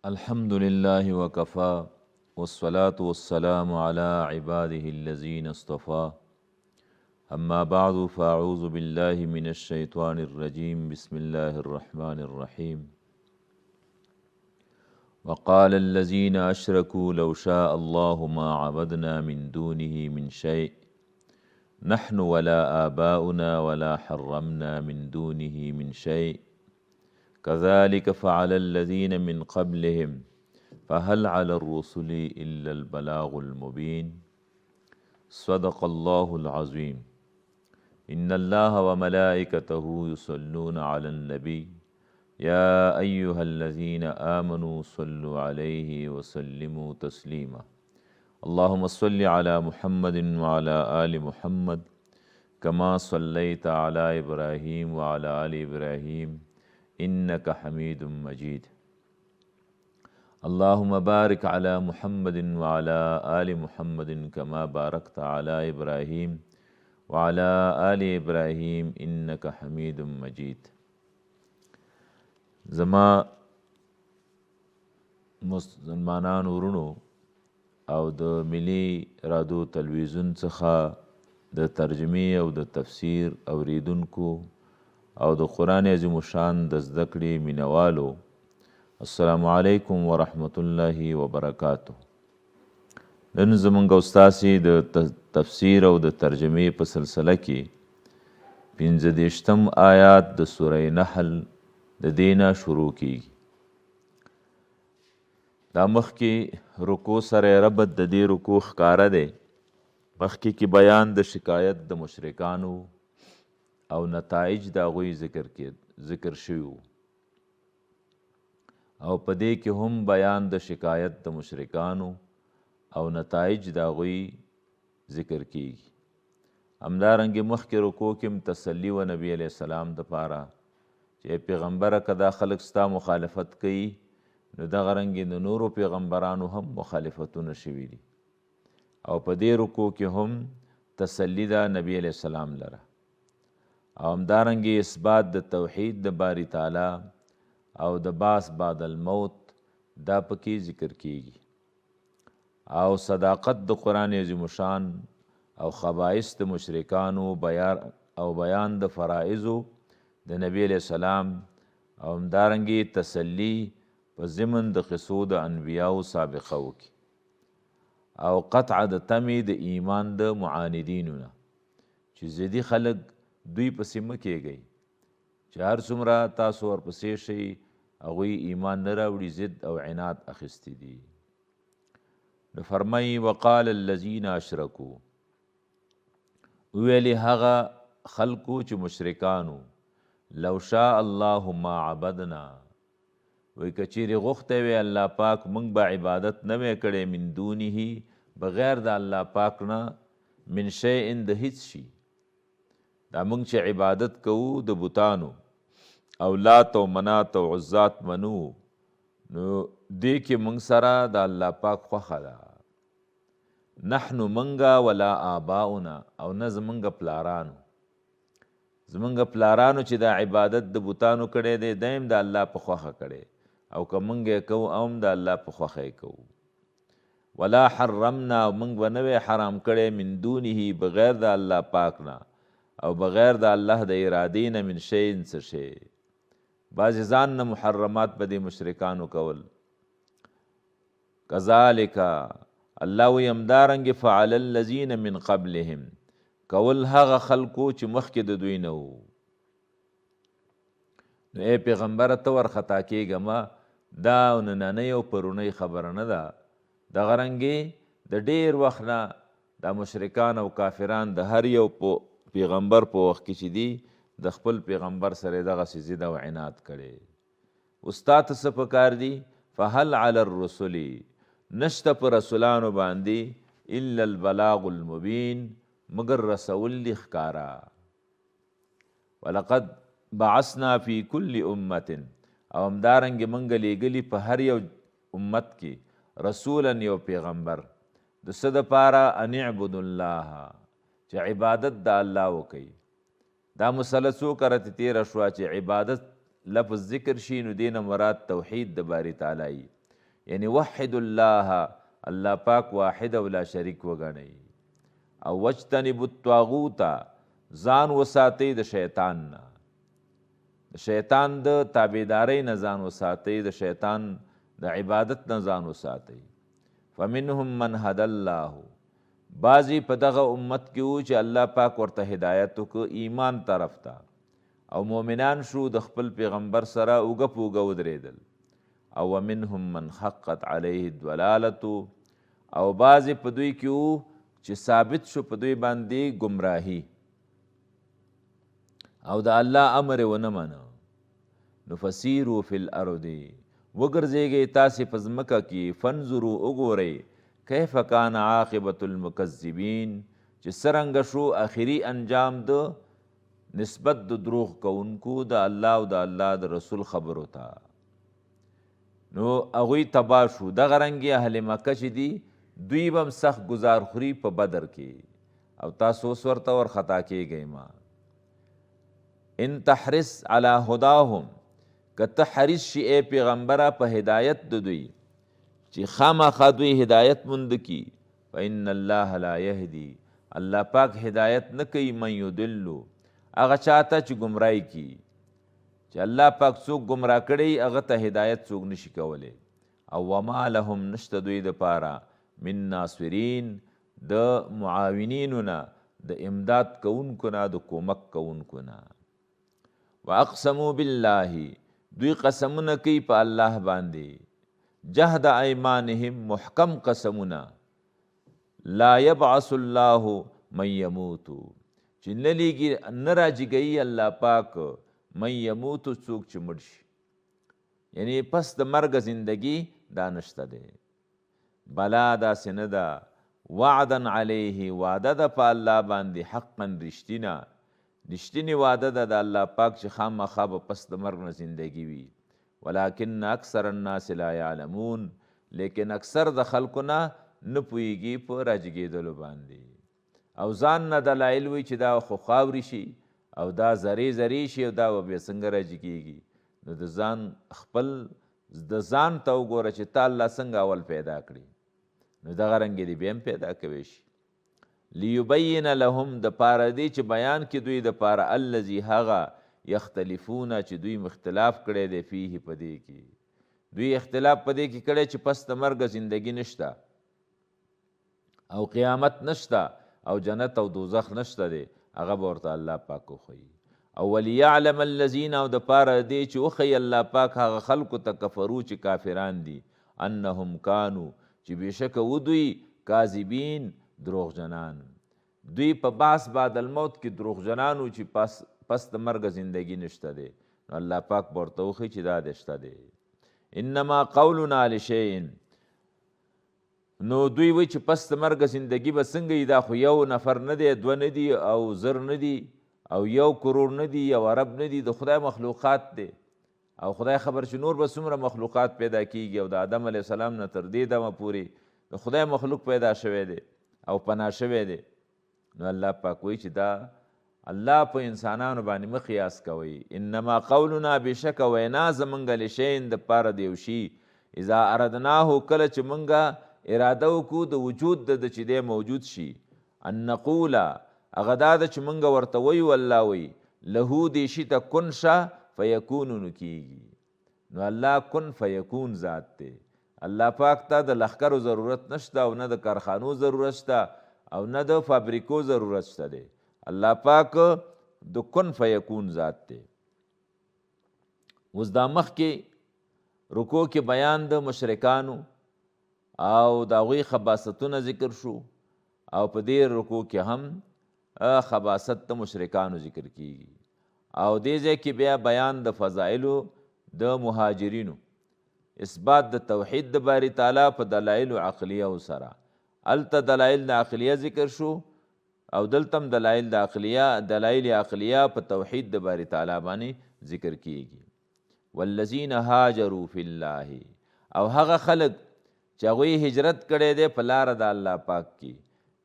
الحمد لله وكفى والصلاة والسلام على عباده الذين اصطفى أما بعد فأعوذ بالله من الشيطان الرجيم بسم الله الرحمن الرحيم وقال الذين أشركوا لو شاء الله ما عبدنا من دونه من شيء نحن ولا آباؤنا ولا حرمنا من دونه من شيء كذلك فعل الذين من قبلهم فهل على الرسل إلا البلاغ المبين صدق الله العظيم إن الله وملائكته يصلون على النبي يا أيها الذين آمنوا صلوا عليه وسلموا تسليما اللهم صل على محمد وعلى آل محمد كما صليت على إبراهيم وعلى آل إبراهيم إنك حميد مجيد اللهم بارك على محمد وعلى آل محمد كما باركت على إبراهيم وعلى آل إبراهيم إنك حميد مجيد. زما مسلمانانو ورونو او د ملي رادیو تلویزیون څخه د ترجمې او د تفسیر اوریدونکو او د قرآن عظیم الشان د زده کړې مینوالو السلام علیکم ورحمت الله وبرکاتہ. نن زمونږ او ستاسې د تفسیر او د ترجمې په سلسله کې 15 آیات د سوره نحل د دینا شروع کیږي. دا مخکې رکوع سره ربط د دې رکوع ښکاره دی. مخکې کې بیان د شکایت د مشرکانو او نتایج د هغوی ذکر شوي او په دې کې هم بیان د شکایت د مشرکانو او نتایج د هغوی ذکر کیږي. همدارنګې مخکې رکوع کې هم تسلي و نبي علیه السلام دپاره چې پیغمبره که دا خلک ستا مخالفت کوي نو دغه رنګې د نورو پیغمبرانو هم مخالفتونه شوي دي او په دې رکوع کې هم تسلي ده نبي علیه السلام لره او همدارنګې اثبات د توحید د باری تعالی او د باس بعد الموت دا پکې ذکر کیږي او صداقت د قرآن عظیم الشان او خبائث د مشرکانو او بیان د فرائضو د نبی علیہ السلام او همدارنګې تسلی په ضمن د قصو د انبیاو سابقه وکي او قطع د تمې د ایمان د معاندینو نه چې ضدي خلک دوی پسې مه کیږئ چې هر څومره تاسو ورپسې شئ هغوی ایمان نه راوړي ضد او عناد اخیستی دي. نو فرمایي وقال الذین اشرکو ویلي هغه خلکو چې مشرکانو لو شاء الله ما عبدنا وی که چیرې غوښتی وی الله پاک موږ به عبادت نه وی کړی من دونه بغیر د الله پاک نه من شیء د هیڅ شي. دا موږ چې عبادت کوو د بوتانو او لات او منات او عزات منو نو دې کې موږ سره د الله پاک خوښه ده. نحنو منګه ولا آباؤنا او نه زمونږ پلارانو چې دا عبادت د بوتانو کړی دی دیم د الله په خوښه کړی او که موږ یې کوو هم د الله په خوښه یې کوو. ولا حرمنا موږ به نه وی حرام کړی من دونه بغیر د الله پاک نه او بغیر د الله د ارادې نه من شیء څه شی. بعضې ځان نه محرمات به د مشرکانو کول. کذالک الله وی همدارنګې فعل الذین من قبلهم کول هغه خلکو چې مخکې د دوی نه وو. نو ای پیغمبره ته ورخطا کېږه دا نننۍ او پرونۍ خبره نه ده. دغه رنګې د ډېر وخت نه دا مشرکان او کافران د هر یو پیغمبر په وخت کې چې دي د خپل پیغمبر سره دغسې ضد او عناد کړی. اوس تا ته څه پکار دي فهل علی الرسل نشته په رسولانو باندې الا البلاغ المبین مگر رسول دی ښکارا. ولقد بعثنا فی کل امت او همدارنګې موږ لیږلي په هر یو امت کې رسولا یو پیغمبر د څه دپاره ان اعبدوا الله چې عبادت د الله وکئ. دا مسله څو کرته تیره شوه چې عبادت لفظ ذکر شي نو دینه مراد توحید د باری تعالی یعنی وحد الله، الله پاک واحد او لا شریک وګڼئ. او واجتنبوا الطاغوت، ځان وساتئ د شیطان نه، د شیطان د تابعدارۍ نه ځان وساتئ، د شیطان د عبادت نه ځان وساتئ. فمنهم من هدى الله، بعضی په دغه امت کې وو چې الله پاک ورته هدایت وکړ ایمان طرف ته، او مؤمنان شو د خپل پیغمبر سره اوږه په اوږه ودرېدل. او ومنهم من حقت علیه الضلالة، او بعضې په دوی کې وو چې ثابت شو په دوی باندې گمراهي او د الله امر یې ونه منه. نو فسیرو فی الارض، وګرځېږئ تاسې په ځمکه کې، فانظرو وګورئ کیف کان عاقبة المکذبین، چې څرنګه شو آخري انجام د نسبت د دروغ کوونکو د الله او د الله د رسول خبرو ته. نو هغوی تباه شو. دغه رنګې اهل مکه چې دي دوی به هم سخت ګزار خوري په بدر کې، او تاسو اوس ورته ورخطا کېږئ ما. ان تحرص علی هداهم، که ته حریص شي ای پیغمبره په هدایت د دوی، چې خامخا دوی هدایت موند کی، فإن الله لا یهدي، الله پاک هدایت نه کوي، من یضلو، هغه چاته چې گمراهی کی. چې الله پاک څوک گمراه کړی هغه ته هدایت څوک نشي کولی. او وما لهم، نشته دوی دپاره، من ناصرین، د معاونینو نه، د امداد کوونکو نه، د کومک کوونکو نه. واقسموا بالله، دوی قسمونه کوي په الله باندې، جهد ایمانهم، محکم قسمونه، لا یبعث الله من یموت، چې نه لیږي نه راجګوي الله پاک من یموت، څوک چې مړ شي، یعنی پس د مرګ زندگی دا نشته دی. بلا داسې نه ده، وعدا علیه، وعده ده په الله باندې، حقا رښتینی وعده ده د الله پاک چې خامخا به پس د مرګ نه زندگی وي. ولکن اکثر الناس لا یعلمون، لیکن اکثر د خلکو نه نه پوهېږي په راجګېدلو باندې، او ځان نه دلایل وي چې دا خو خاوري شي او دا زرې شي او دا به بیا څنګه راجګېږي. نو د ځان خپل د ځان ته وګوره چې تا الله څنګه اول پیدا کړي، نو دغه رنګې دې بیا هم پیدا کوی شي. لیبین لهم، د پاره دی چې بیان کې دوی د پاره، الذي هغه، یختلفون چې دوی اختلاف کړی دی، فیه په دې کې دوی اختلاف په دې کې کړی چې پس د مرګ زندگی نشته او قیامت نشته او جنت او دوزخ نشته دی، هغه به ورته الله پاک وښیي. او ولیعلم الذین، او د پاره دی چې وښیي الله پاک هغه خلکو ته کفرو چې کافران دي، انهم کانو، چې بېشکه و دوی، کاذبین، دروغجنان. دوی په باس بعد الموت کې دروغجنان و چې پس د مرګ زندگی نشته دی. نو الله پاک به ورته وښیي چې دا دې شته دی. انما قولنا لشیء، نو دوی وایي چې پس د مرګ زندگی به څنګه وي، دا خو یو نفر نه دی، دوه نه دي، او زر نه دي، او یو کرور نه دي، یو ارب نه دي، د خدای مخلوقات دی. او خدای خبر چې نور به څومره مخلوقات پیدا کیږي، او د آدم علیه السلام نه تر دې دمه پورې د خدای مخلوق پیدا شوی دی او پناه شوی دی. نو الله پاک وایي چې دا الله په انسانانو باندې مه قیاس کوئ. انما قولنا، بېشکه وینا زمونږ لشین د پاره د یو شي، اذا اردناه، کله چې مونږه اراده وکړو د وجود د چې دی موجود شي، ان نقوله، هغه دا ده چې مونږ ورته وایو، الله وایي له دې شي ته کن شه فیکونو، نو کیږي. نو الله کن فیکون ذات دی. الله پاک ته د لښکرو ضرورت نشته، او نه د کارخانو ضرورت شته، او نه د فابریکو ضرورت شته دی. الله پاک د کن فیکون ذات دی. اوس دا مخکې رکوع کې بیان د مشرکانو او د هغوی خباستونه ذکر شو، او په دې رکوع کې هم خباست د مشرکانو ذکر کیږي. او دې ځای کې بیا بیان د فضائلو د مهاجرینو، اثبات د توحید د باری تعالی په دلایل عقلیه سره. هلته دلایل د عقلیه ذکر شو، او دلته هم دلایل عقلیه په توحید د باری تعالی باندې ذکر کیږي. والذین هاجروا فی الله، او هغه خلق چې هغوی هجرت کړی دی په لاره د الله پاک کې،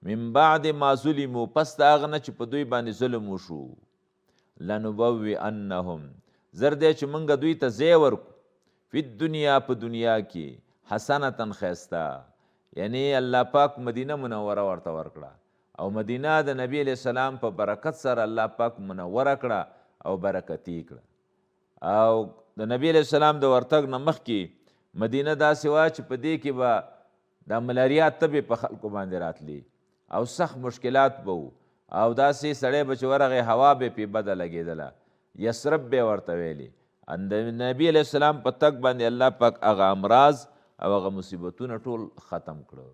من بعد ما ظلموا، پس د هغه نه چې په دوی باندې ظلم وشو، لنبوئنهم، زر دی چې موږ دوی ته ځای ورکو، فی الدنیا، په دنیا کې، حسنتن خیستا، یعنی الله پاک مدینه منوره ورته ورکړه او مدینه د نبی علیه السلام په برکت سره الله پاک منوره کړه او برکتي کړه. او د نبی علیه السلام د ورتګ نه مخکې مدینه داسې وه چې په دې کې به د ملاریا تبې په خلکو باندې راتلی او سخت مشکلات به او داسې سړی به چې ورغې هوا به پې بده لګېدله، یسرب به ورته ویلي. د نبی علیه السلام په تګ باندې الله پاک هغه امراض او هغه مصیبتونه ټول ختم کړه.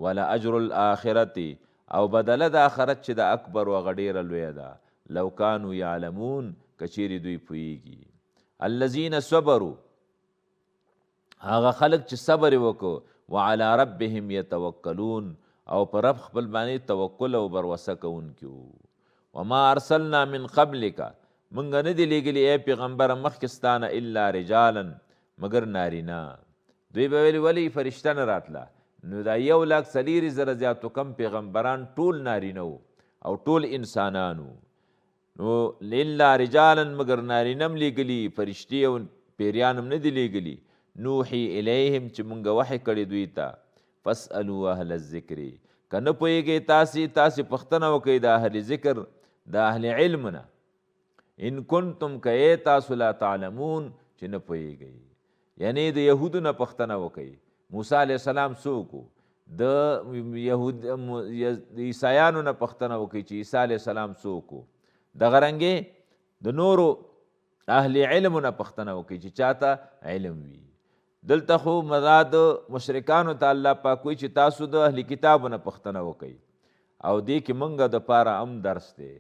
ولا اجر الاخرت، او بدله د آخرت چې د اکبر و هغه ډېره لویه ده، لو کانو یعلمون، که چیرې دوی پوهیږي. الذین صبروا، هغه خلک چې صبر یې وکړو، وعلى ربهم یتوکلون، او پر رب خپل باندې توکل او بروسه کوونکي وو. وما ارسلنا من قبلک، منګه نه دي لیږلي ای پیغمبره مخکې ستانه الا رجالا، مگر نارینا. دوی به ویلي ولې فرشته نه راتله؟ نو دا 1,40,000 زیاتو کم پیغمبران ټول نارینه وو او ټول انسانانو. نو الا رجالا، مگر نارینم لیږلي، فرشتې او پیریانم نه دي لیږلي. نوحي الیهم، چې مونږ وحی کړی دوی ته. فاسألوا اهل الذکر، که نه پوهېږئ تاسې پوښتنه وکئ د اهل ذکر، د اهل علم نه. ان کنتم، که تاسو لا تعلمون، چې نه پوهېږئ. یعنی د یهودو نه پوښتنه وکئ. موسی علیه السلام څوک و؟ د عیسایانو نه پوښتنه وکئ چې عیسی علیه السلام څوک و. دغه رنګې د نورو اهل علمو نه پوښتنه وکئ چې چاته علم وي. دلته خو مراد مشرکانو ته الله پاک وایي چې تاسو د اهل کتابو نه پوښتنه وکئ. او دې کې مونږه دپاره هم درس دی.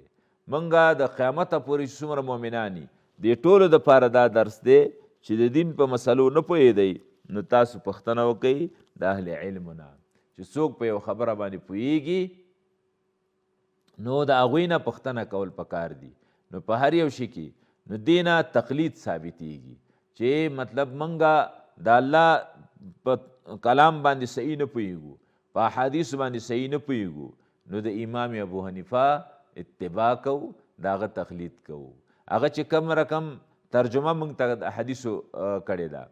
مونږه د قیامته پورې چې څومره مؤمنان دي، دې ټولو دپاره دا درس دی چې د دین په مسلو نه پوهېدئ، نو تاسو پوښتنه وکئ د اهل علمو نه. چې څوک په یو خبره باندې پوهېږي، نو د هغوی نه پوښتنه کول پکار دي. نو په هر یو شي کې نو دې نه تقلید ثابتېږي چې مطلب مونږه د الله په کلام باندې صحیح نه پوهېږو، په احادیثو باندې صحیح نه پوهېږو، نو د امام ابو حنیفه اتباع کوو، د هغه تقلید کوو. هغه چې کم رقم ترجمه موږ ته د حدیثو کړې ده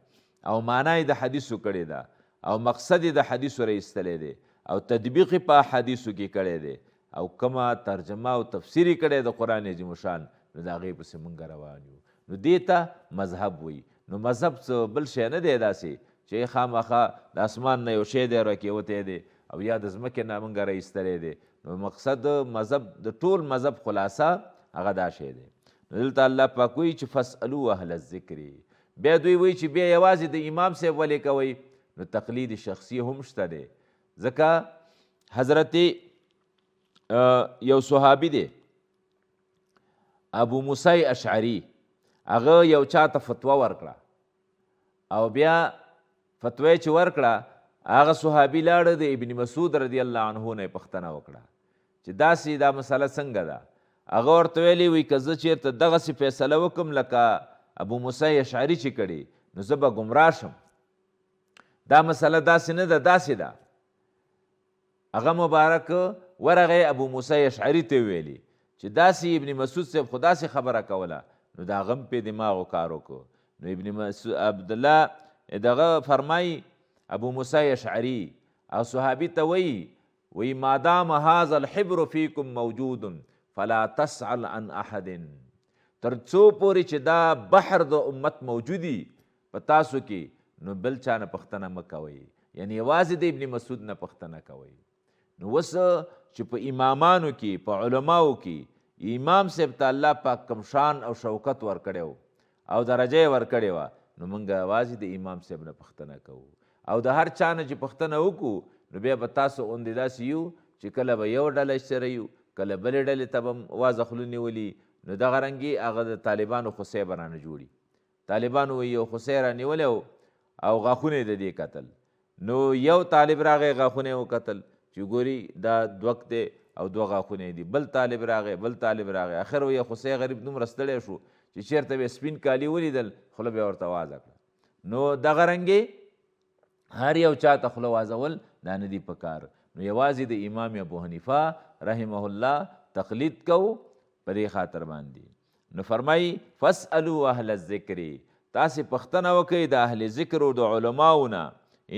او معنا یې د حدیثو کړې ده او مقصد یې د حدیثو رایستلی دی او تطبیق یې په حدیثو کې کړی دی او کومه ترجمه او تفسیر یې کړی د قرآن عظیم الشان، نو د هغې پسې موږ روان یو. نو دې ته مذهب وایي. نو مذهب څه بل شی نه دی داسې چې خامخا د اسمان نه یو شی دی راکېوتی دی او یا د ځمکې نه موږ رایستلی دی. نو مقصد مذهب د ټول مذهب خلاصه هغه دا شی دی. نو دلته الله پاک وایي چې فاسألوا اهل الذکر. بیا دوی وایي چې بیا یوازې د امام صاحب ولې کوئ؟ نو تقلید شخصي هم شته دی. ځکه حضرت یو صحابي دی ابو موسی اشعری، هغه یو چاته فتوا ورکړه او بیا فتوی چې ورکړه، هغه صحابي لاړه د ابن مسعود رضی الله عنه نه پوښتنه وکړه چې داسې دا مسله څنګه ده. هغه ورته ویلي وي که زه چېرته دغسې فیصله وکړم لکه ابو موسی اشعري چې کړي، نو زه به ګمراه شم. دا مسله داسې نه ده، داسې ده. هغه مبارک ورغی ابو موسی اشعري ته ویلي چې داسې ابن مسعود صاحب خو داسې خبره کوله، نو د هغه هم پې دماغو کار وکړو. نو ابن مسعود عبدالله دغه فرمایي ابو موسی اشعري او صحابي ته وایي ما دام هذا الحبر فیکم موجود فلا تسأل عن احد. تر څو پورې چې دا بحر د امت موجودي په تاسو کې، نو بل چا نه پوښتنه مه کوئ، یعنی یوازې د ابن مسعود نه پوښتنه کوئ. نو اوس چې په امامانو کې، په علماو کې امام صاحب ته الله پاک کوم شان او شوکت ورکړی و او درجه یې ورکړې وه، نو موږ یوازې د امام صاحب نه پوښتنه کوو. او د هر چا نه چې پوښتنه وکړو، نو بیا به تاسو غوندې داسې یو چې کله به یو ډله سره یو، کله بلې ډلې ته به وازه خوله نیولي. نو دغه رنګې هغه د طالبانو خوسی به رانه جوړي. طالبانو وایي یو خوسی رانیولی او غاښونه یې د دې کتل. نو یو طالب راغی غاښونه یې وکتل چې ګوري دا دوک دی او دوه غاښونه یې دي. بل طالب راغی، بل طالب راغی، اخر وایي خوسی غریب دومره ستړی شو چې چېرته به سپین کالي ولیدل، خوله بیا ورته وازه کړه. نو دغه رنګې هر یو چا ته خوله وازول دا نه دي په کار. نو یوازې د امام ابو حنیفه رحمه الله تقلید کو په دې خاطر باندې. نو فرمایي فاسألوا اهل الذکر، تاسې پوښتنه وکئ د اهل ذکر او د علماو نه.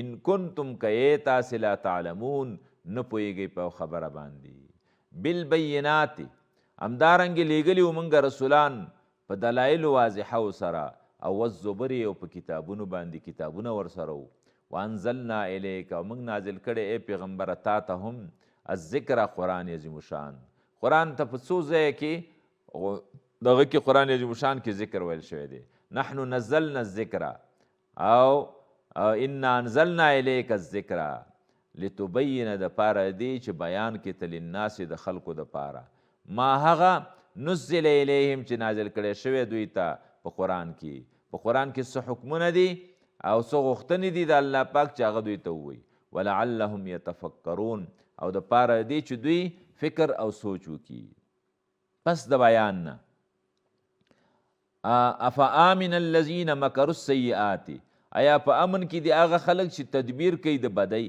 ان کنتم که تاسې لا تعلمون نه پوهېږئ په خبره باندې بالبینات همدارنګې لیږلي وو موږ رسولان په دلایلو واضحو سره او والزبر او په کتابونو باندې کتابونه ورسره وو وانزلنا الیک او موږ نازل کړی ای پیغمبره تا ته هم الذکر قرآن عظیم الشان قرآن ته په څو ځایه کې دغه کې قرآن عظیم الشان کې ذکر ویل شوی دی نحنو نزلنا الذکر او انا انزلنا الیک الذکر لتبین د پاره دی چې بیان کې ته للناس د خلکو د پاره ما هغه نزل الیهم چې نازل کړی شوی دوی ته په قرآن کې څه حکمونه دي او څه غوښتنې دي د الله پاک چې هغه دوی ته ووایي ولعلهم یتفکرون او د پاره دی چې دوی فکر او سوچ وکړي پس د بیان نه افآمن الذین مکروا السیئات آیا په امن کې دی هغه خلک چې تدبیر کوي د بدۍ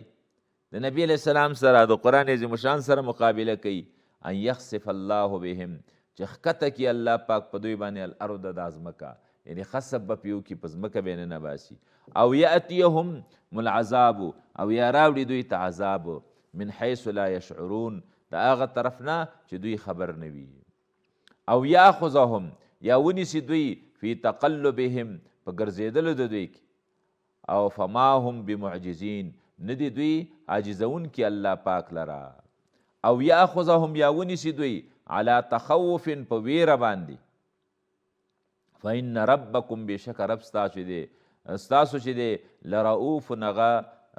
د نبی علیہ السلام سره د قرآن عظیم الشان سره مقابله کوي ان یخسف الله بهم چې ښکته کړي الله پاک په دوی باندې الارض د ازمکه یعنی خسب به پیو کې په ځمکه به نه باسي او یأتیهم العذاب او یا راوړي دوی ته عذاب من حیث لا یشعرون د هغه طرف نه چې دوی خبر نه وي او یاخذهم یا ونیسي دوی فی تقلبهم په ګرځېدلو د دوی کې او فما هم بمعجزین نه دي دوی عاجزونکي الله پاک لره او یاخذهم یا ونیسي دوی علی تخوف په ویره باندې فإن ربکم بشک رب ستاسو چې دی لرؤوف نغه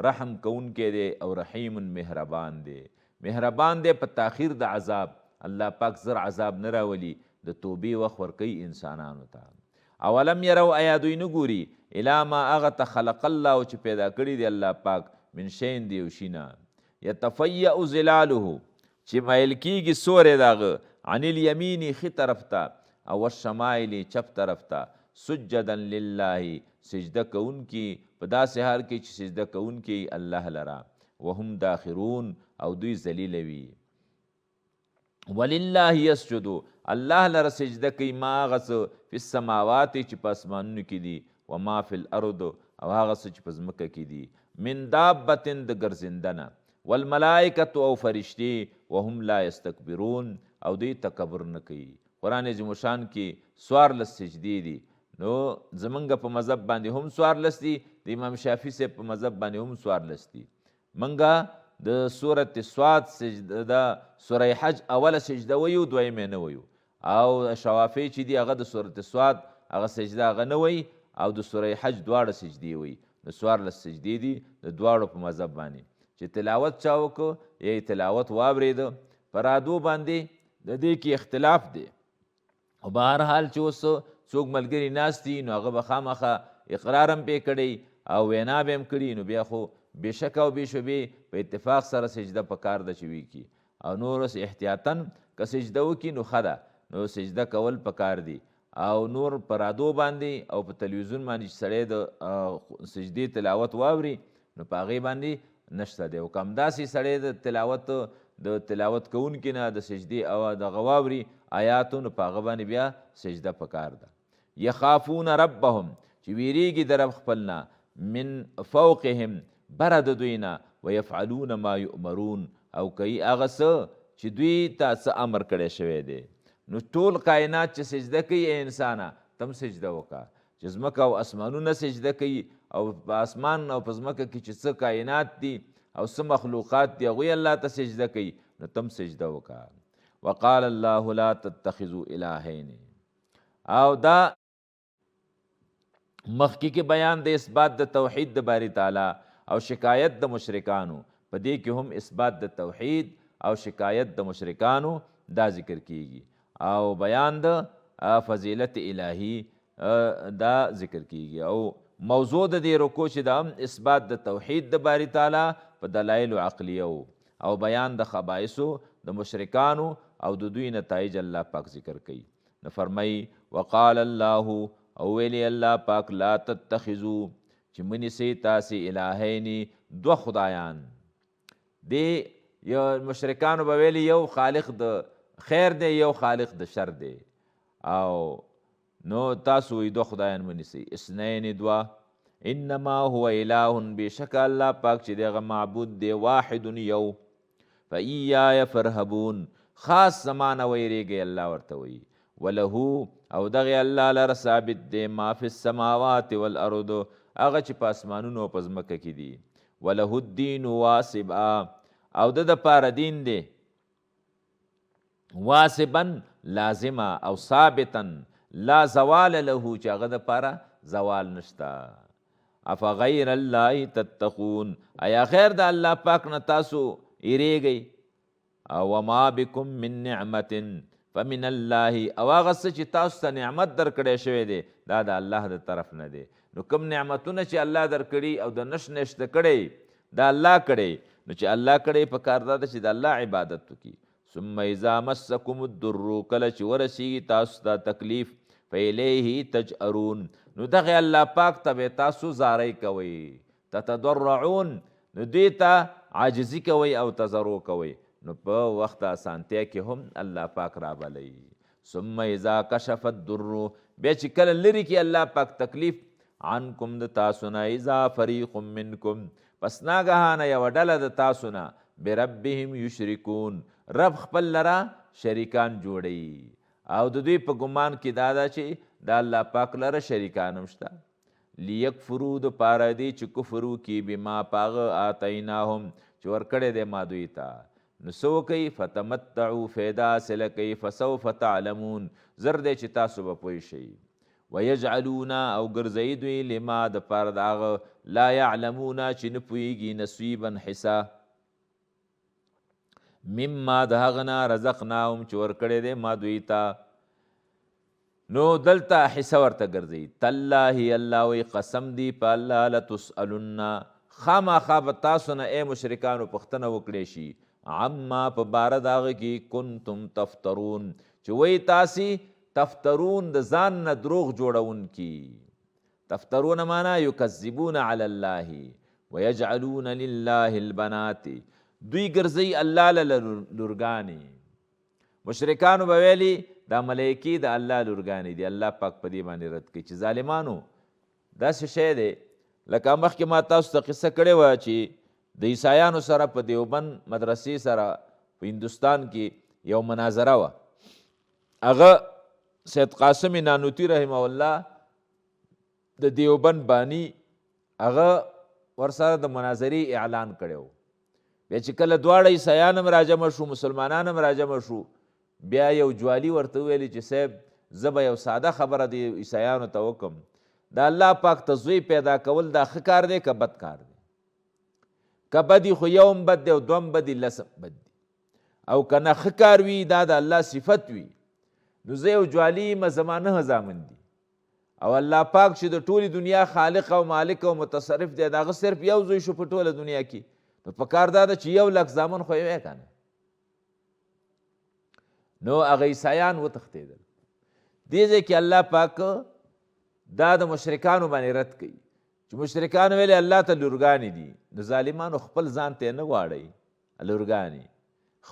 رحم کوونکی دی او رحیم مهربان دی په تاخیر د عذاب الله پاک زر عذاب نه راولي د توبې وخت ورکوي انسانانو ته اولم یرو آیا دوی نه ګوري الی ما هغه ته خلق الله چې پیدا کړي دی الله پاک من شین دی یو شي نه یتفیأ ظلاله چې میل کیږي سورې د هغه عن الیمین ښي طرف ته او الشمائل چپ طرف ته سجدا لله سجده کوونکي په داسې حال کې چې سجده کوونکي الله لره وهم داخرون او دوی ذلیله وي ولله یسجدو الله لره سجده کوي ما هغه څه فی السماوات چې په اسمانونو کې دي و ما فی الارض او هغه څه چې په ځمکه کې دي من دابة د ګرځنده نه والملائکة او فرشتي وهم لا یستکبرون او دوی تکبر نه کوي قرآن عظیم الشان کې 14 سجدې دي نو زمونږ په مذهب باندې هم 14 دي د امام شافعي صاحب په مذهب باندې هم 14 دي منګه د سورت سواد سجده د سوره حج اوله سجده ویو دویمه نه ویو او شوافی چې دی هغه د سورت سواد هغه سجده هغه نه وی او د سوره حج دواړه سجدې وی د 14 سجدې دي د دواړو په مذهب باندې چې تلاوت چا وکړو یا تلاوت واورید پرادو باندې د دې کې اختلاف دی او بهر حال چې اوس څوک ملګری ناست دي نو هغه به خامخه اقرار هم پې کړی او وینا به هم کړي نو بیا خو بېشکه او بېشبې په اتفاق سره سجده په کار ده چې وکړي او نور اوس احتیاطاً که سجده وکړي نو ښه ده نو سجده کول په کار دي او نور په رادو باندې او په تلویزیون باندې چې سړی د سجدې تلاوت واوري نو په هغې باندې نشته دی او که همداسې سړی د تلاوت کوونکي نه د سجدې او دغه واوري آیاتو نو په هغه باندې بیا سجده په کار ده یخافون ربهم چې ویریږي د رب خپل نه من فوقهم بره د دوی نه ویفعلون ما یؤمرون او کوي هغه څه چې دوی ته څه امر کړی شوی دی نو ټول کائنات چې سجده کوي ای انسانه تم سجده وکړه چې ځمکه او اسمانونه سجده کوي او په اسمان او په ځمکه کې چې څه کائنات دي او څه مخلوقات دي هغوی الله ته سجده کوي نو تم سجده وکړه وقال الله لا تتخذوا الهین او دا مخکې کې بیان د اثبات د توحید د باری تعالی او شکایت د مشرکانو په دې کې هم اثبات د توحید او شکایت د مشرکانو دا ذکر کیږي او بیان د فضیلت الهی دا ذکر کیږي او موضوع د دې رکوع چې دا هم اثبات د توحید د باری تعالی په دلایل عقلیه او بیان د خبائثو د مشرکانو او د دوی نتایج الله پاک ذکر کوي نو فرمایي وقال الله او ویلی الله پاک لا تتخذو چې منیسئ تاسې الهینی دوه خدایان دی یو مشرکانو به ویلي یو خالق د خیر دی یو خالق د شر دی او نو تاسو دوه خدایان منیسئ اثنین دوه انما هو اله، بشک الله پاک چې دغه معبود دی واحد یو، فایای فرهبون، خاص زمانه ویریږي الله ورته وی. وله او دغه الله لره ثابت دی ما فی السماوات والارض، هغه چې په اسمانونو او په ځمکه کې دي. وله الدین واسبا، او د پاره دین دی واسبا لازمه، او ثابتا لا زوال له، چې هغه د پاره زوال نشتا. افغیر الله تتقون، ایا غیر د الله پاک نه تاسو ایریږئ. او وما بکم من نعمت فمن الله، او هغه څه چې تاسو ته نعمت درکړی شوی دی دا د الله د طرف نه دی. نو کوم نعمتونه چې الله درکړي او د نش نشته کړی دا الله کړی، نو چې الله کړی په کار دا ده چې د الله عبادت وکړي. ثم اذا مسکم الضر، کله چې ورسیږي تاسو ته تکلیف، فالیه تجأرون، نو دغه الله پاک ته تاسو زاری کوئ. تتضرعون، نو دې ته عاجزي کوئ او تضرع کوئ، نو په وخت اسانتیا کې هم الله پاک رابلی. ثم اذا کشف الضر، بیا چې کله لري کې الله پاک تکلیف عنکم د تاسو نه، اذا فریق منکم، پس ناګهانه یوه ډله د تاسو نه، بربهم یشرکون، رب خپل لره شریکان جوړوي. او د دوی په ګمان کې دا ده چې د الله پاک لره شریکان هم شته. لیکفرو، د پاره دی چې کفر وکړي، بما پاغه آتیناهم چې ورکړی دی ما دوی ته. نو څه وکئ؟ فتمتعوا، فیدا حاصله کوئ، فسوف تعلمون، زر دی چې تاسو به پوه شئ. ویجعلون، او ګرځوي دوی لما د پاره د هغه لا یعلمون چې نه پوهېږي، نصیبا حصه، مما د هغه نه رزقناهم چې ورکړی دی ما دوی ته. نو دلته حصه ورته ګرځوي. تالله، الله وی قسم دی په الله، لتسألن، خامخا به تاسو نه ای مشرکانو پوښتنه وکړی شي، عما په باره د هغه کې کنتم تفترون، چې وی تاسې تفترون د ځان نه دروغ جوړونکي. تفترون معنا یکذبون علی الله ویجعلون لله البنات، دوی ګرځوي الله له لورګانې. مشرکانو به ویلي دا ملایکې د الله لورګانې دي. الله پاک په دې باندې رد کوي چې ظالمانو داسې شی دی، لکه مخکې ما تاسو ته قصه کړې وه چې د عیسایانو سره په دیوبند مدرسې سره په هندوستان کې یو مناظره وه. هغه سید قاسم نانوتي رحمه الله د دیوبند بانی، هغه ورسره د مناظرې اعلان کړی و. بیا چې کله دواړه عیسایان هم راجمع شو، مسلمانان هم راجمع شو، بیا یو جوالي ورته ویلي چې صاحب زه به یو ساده خبره د عیسایانو ته وکم، د الله پاک ته زوی پیدا کول دا ښه کار دی که بد کار دی؟ که بدي خو یو هم بد دی او دوم بدي لس بد دی، او که نه ښه کار وي دا د الله صفت وي، نو زه یو جوالي یم، زما 9 زامن دي، او الله پاک چې د ټولې دنیا خالق او مالک او متصرف دی، د هغه صرف یو زوی شو په ټوله دنیا کې، نو په کار دا ده چې 1,00,000 زامن خو یې وی که نه. نو هغه عیسایان وتښتېدل. دې ځای کې الله پاک دا د مشرکانو باندې رد کوي چې مشرکان ویلې الله ته لورګانې دي. د ظالمانو خپل ځان ته نه غواړئ لورګانې،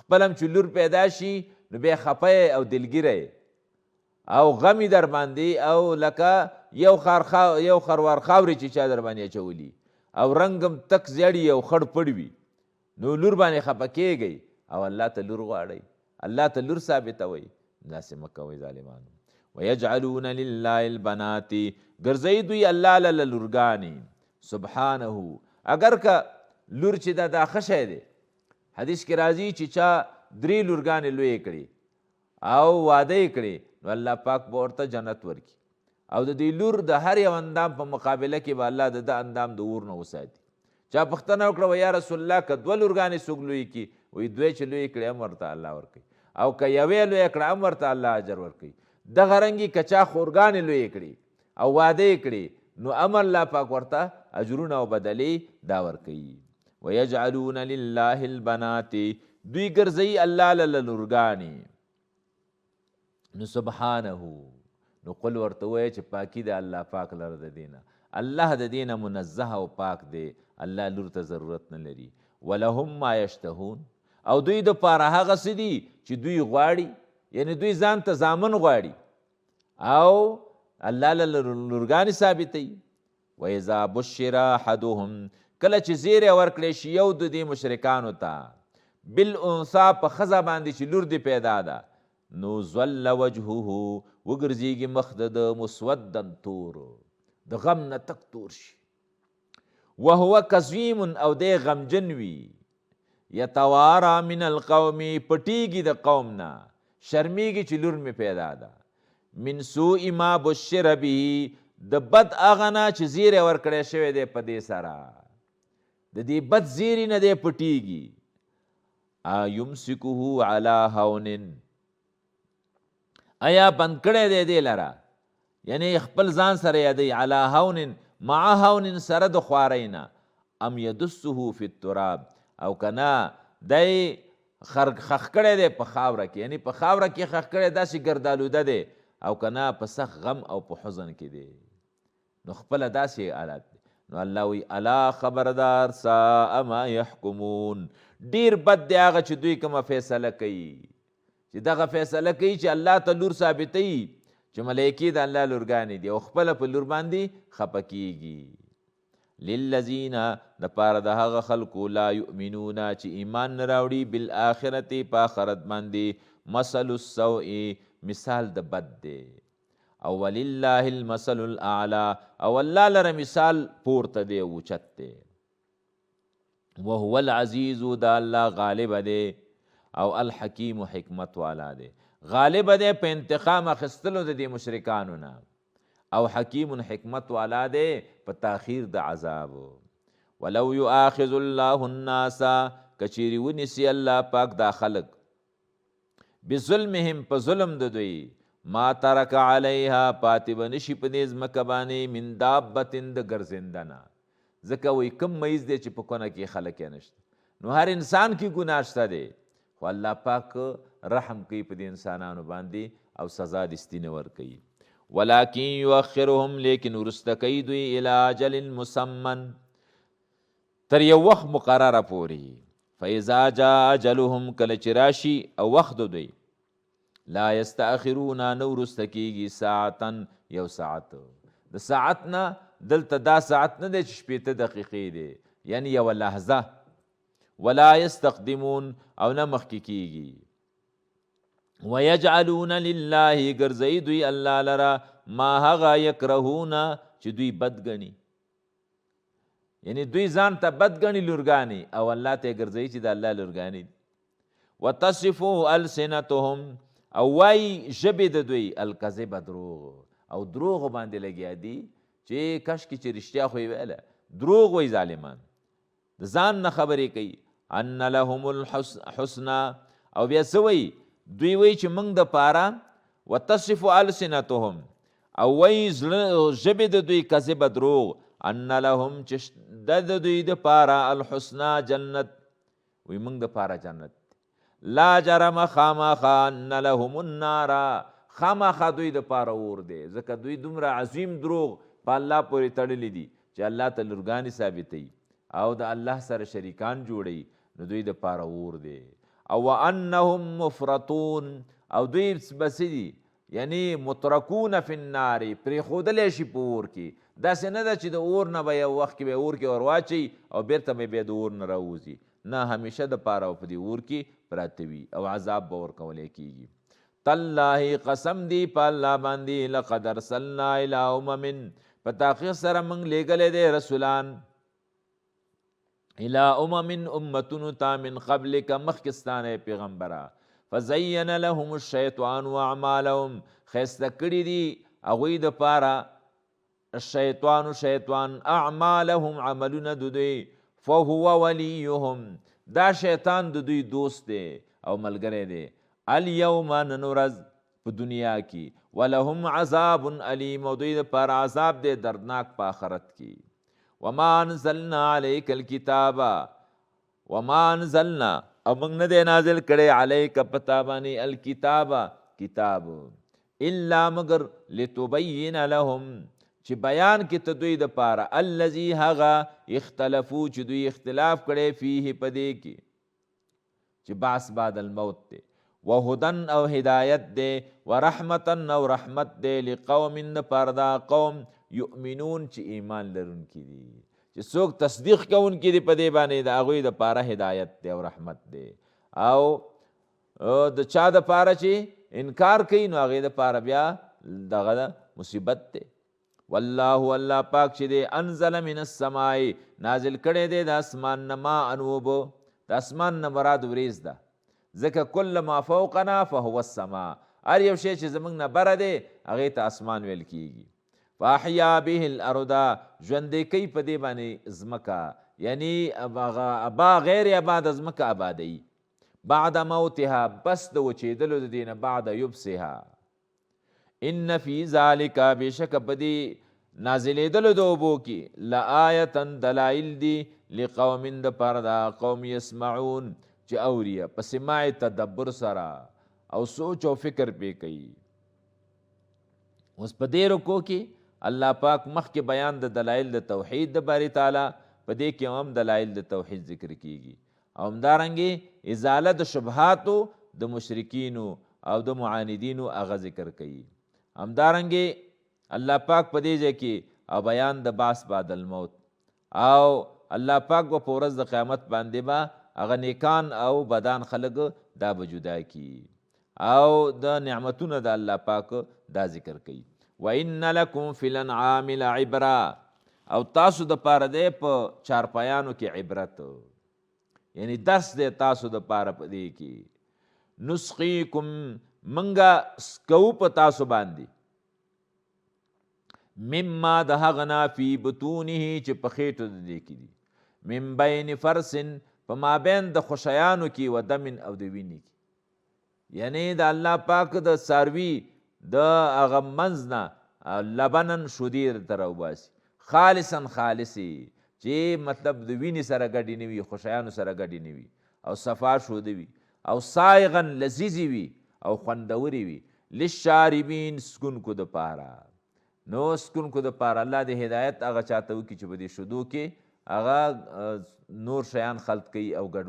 خپل هم چې لور پیدا شي نو بیا خفه او دلګیره او غمی در باندې، او لکه یو خروار خاورې چې چا در باندې اچولي، او رنګم تک زیړي او خړ پړ وي، نو لور باندې خفه کیږئ او الله ته لور غواړئ، الله ته لور ثابتوئ. داسې مه کوئ ظالمانو. ویجعلون لله البنات، ګرځوي دوی الله له لورګانې. سبحانه، اگر که لور چې دا ښه شی دی، حدیث کې راځي چې چا 3 لورګانې لویې کړي او واده یې کړي، نو الله پاک به ورته جنت ورکړي، او د دې لور د هر یو اندام په مقابله کې به الله د اندام د اور نه وساتي. چا پوښتنه وکړه و یا رسول الله که 2 لورګانې څوک لویې کړي؟ وایي 2 چې لویې کړي هم ورته الله ورکوي، او که 1 لویه کړه هم ورته الله اجر ورکوي. دغه رنګې که چا خورګانې لویې کړي او واده یې کړي، نو هم الله پاک ورته اجرونه او بدلې دا ورکوي. ویجعلون لله البنات، دوی ګرځوي الله له لورګانې. نو سبحانه، نو قل ورته وایه چې پاکي د الله پاک لره د دینه، الله د دینه منزه او پاک دی، الله لور ته ضرورت نه لري. ولهم ما یشتهون، او دوی د پاره هغه څه دي چې دوی غواړي، یعنی دوی ځان ته زامن غواړي او الله له لورګانې ثابتوي. واذا بشر احدهم کله چې زیری ورکړی شي یو د دې مشرکانو ته بالانثى په ښځه باندې چې لور دې پیدا ده نو ظل وجهه وګرځېږي مخ د مسودن تور د غم نه تک تور شي وهو کظیم او دی غمجن وي یتوارا من القوم پټیږي د قوم نه شرمیږي چې لور مې پیدا ده من سوء ما بشر به د بد هغه نه چې زیری ورکړی شوی دی په دې سره د دې بد زیري نه دی پټیږي یمسکه علی هون آیا بند کړی دی دې لره یعنی خپل ځان سره یادوي علی هون مع هون سره د خوارۍ نه ام یدسه فی التراب او که نه دی خښ کړی دی په خاوره کې یعنی په خاوره کې خښ کړی داسې ګردالوده دی او که نه په سخت غم او په حزن کې دی نو خپله داسې حالت دی نو الله وی الا خبردار ساء ما یحکمون ډیر بد دی هغه چې دوی کومه فیصله کوي چې دغه فیصله کوي چې الله ته لور ثابتوي چې ملایکې د الله لورګانې دي او خپله په لور باندې خفه کیږي للذین دپاره د هغه خلکو لا یؤمنون چې ایمان نه راوړي بالآخرت په آخرت باندې مثل السوء مثال د بد دی او ولله المثل الاعلى او الله لره مثال پورته دی اوچت دی وهو العزیز دا الله غالب دی او الحکیم حکمت والا دی غالب دی په انتقام اخیستلو د دې مشرکانو نه او حکیم حکمت والا دی په تاخیر د عذاب ولو یؤاخذ الله الناس کچیری ونیسی الله پاک دا خلق بظلمهم په ظلم د دوی ما ترک علیها پاتې به نشي په دې ځمکه باندې من دابتن د ګرځنده نه ځکه وایي کم میز دی چې په کونه کې خلک یې نشته نو هر انسان کې ګناه شته دی خو الله پاک رحم کوي په دې انسانانو باندې او سزا د ستینه ورکوي ولکن یؤخرهم لیکن وروسته کوي دوی الی اجل مسمن تر یو وخت مقرره پورې فاذا جاء اجلهم کله چې راشي او وخت دوی لا یستأخرون نه وروسته کیږي ساعتا یو ساعت د ساعت نه دلته دا ساعت نه دی چې شپېته دقیقې دی یعنی یوه لحظه ولا یستقدمون او نه مخکې کیږي ویجعلون لله ګرځوي دوی الله لره ما هغه یکرهون چې دوی بد ګڼي یعنی دوی ځان ته بد ګڼي لورګانې او الله ته یې ګرځوي چې د الله لورګانې دي وتصفو السنتهم او وای ژبې د دوی الکذب دروغ او دروغ باندې لګیا دي چې کشکې چې رښتیا خو یې ویله دروغ وای ظالمان د ځان نه خبرې کوي ان لهم الحسنى او بیا څه وایي دوی وایي چې موږ دپاره وتصف السنتهم او وایي ژبې د دوی کذب دروغ ان لهم چې د دوی دپاره الحسنى جنت وایي موږ دپاره جنت لا جرم خامخا ان لهم النار خامخا دوی دپاره اور دی ځکه دوی دومره عظیم دروغ په الله پورې تړلی دي چې الله ته لورګانې ثابتوي او د الله سره شریکان جوړوي نو دوی دپاره اور دی او وانهم مفرطون او دوی بس دي یعنی مترکون فی النار پرېښودلی شي په اور کې داسې نه ده چې د اور نه به یو وخت کې به اور کې ور واچوي او بیرته به بیا د اور نه راوځي نه همیشه دپاره په دې اور کې پراته وي او عذاب به ورکولی کېږي تالله قسم دی په الله باندې لقد ارسلنا الی امم په تحقیق سره موږ لیږلی دی رسولان الی امم امتونو ته من قبلک مخکې ستانه پیغمبره فزین لهم الشیطان اعمالهم ښایسته کړي دي هغوی دپاره شیطان اعمالهم عملونه د دوی فهو ولیهم دا شیطان د دوی دوست دی او ملګری دی الیوم نن ورځ په دنیا کې ولهم عذاب علیم او دوی دپاره عذاب دی دردناک په آخرت کې وما انزلنا علیک الکتاب وما انزلنا او موږ نه دی نازل کړی علیک په تا باندې الکتاب کتاب الا مگر لتبین لهم چې بیان کې ته دوی دپاره الذي هغه اختلفو چې دوی اختلاف کړی فیه په دې کې چې بعث بعد الموت دی وهدن او هدایت دی ورحمتا او رحمت دی لقوم دپاره دا قوم یؤمنون چې ایمان لرونکي دي، چې څوک تصدیق کوونکي دي په دې باندې د هغوی دپاره هدایت دی او رحمت دی، او د چا دپاره چې انکار کوي نو هغې دپاره بیا دغه مصیبت دی. والله الله پاک چې دی انزل من السماء نازل کړی دی د اسمان نه ماء اوبه، د اسمان نه مراد وریځ ده، ځکه کل ما فوقنا فهو السماء، هر یو شی چې زموږ نه بره دی هغې ته اسمان ویل کیږي. فاحیا به الارض ژوندی کوي په دې باندې ځمکه، یعنی ابا غیر آباد ځمکه آبادوي، بعد موتها بس د وچېدلو د دې نه بعد یبسها. ان فی ذالک بېشکه په دې نازلېدلو د اوبو کې لآیة دلایل دي لقوم دپاره د قوم یسمعون چې اوري په سماع تدبر سره او سوچ او فکر پې کوي. اوس په دې رکو کې الله پاک مخکې بیان د دلایل د توحید د باری تعالی، په دې کې هم دلایل د توحید ذکر کیږي، او همدارنګې ازاله د شبهاتو د مشرکینو او د معاندینو هغه ذکر کوي. همدارنګې الله پاک په دې ځای کې او بیان د باس بعد الموت، او الله پاک به په ورځ د قیامت باندې به هغه نیکان او بدان خلک دا به جدا کي، او د نعمتونه د الله پاک دا ذکر کوي. وَإِنَّ لَكُمْ فِي الْأَنْعَامِ لَعِبْرَةً، او تاسو دپاره دی په چارپایانو کې عبرت، یعنی درس دی تاسو دپاره په دې کې. نسقیکم منګه سکو په تاسو باندې، مما د هغه نه فی بطونه چې په خېټو د دې کې دي، من بین فرسن په مابین د خوشیانو کې و دمن او د وینې کې، یعنی د الله پاک د څاروي د هغه منځ نه لبنن شودې درته راوباسي، خالصا خالصي، چې مطلب د وینې سره ګډې نه وي، خوشیانو سره ګډې نه وي، او صفا شوده وي، او سایغن لذیذې وي او خوندورې وي، للشاربین سکونکو دپاره. نو سکونکو دپاره الله د هدایت هغه چاته وکړي چې په دې شودو کې هغه نور شیان خلط کوي او ګډ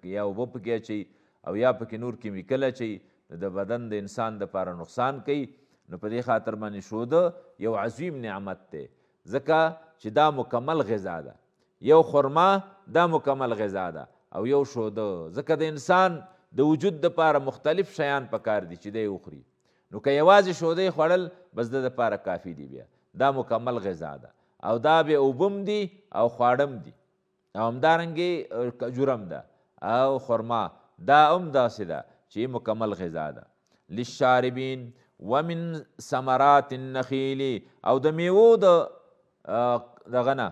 کوي، یا اوبه پکې اچوي او یا پکې نور کیمیکل اچوي، د بدن د انسان دپاره نقصان کوي. نو په دې خاطر باندې شوده یو عظیم نعمت دی، ځکه چې دا مکمل غذا ده. یو خرما دا مکمل غذا ده، او یو شوده، ځکه د انسان د وجود دپاره مختلف شیان پکار دي چې دی وخوري. نو که یوازې شودې خوړل بس د دپاره کافي دي، بیا دا مکمل غذا ده، او دا بیا اوبم دي او خواړم دي، او همدارنګې کجورم ده او خرما دا هم داسې ده چې مکمل غذا ده. للشاربین ومن ثمرات النخیل، او د میوو دغه نه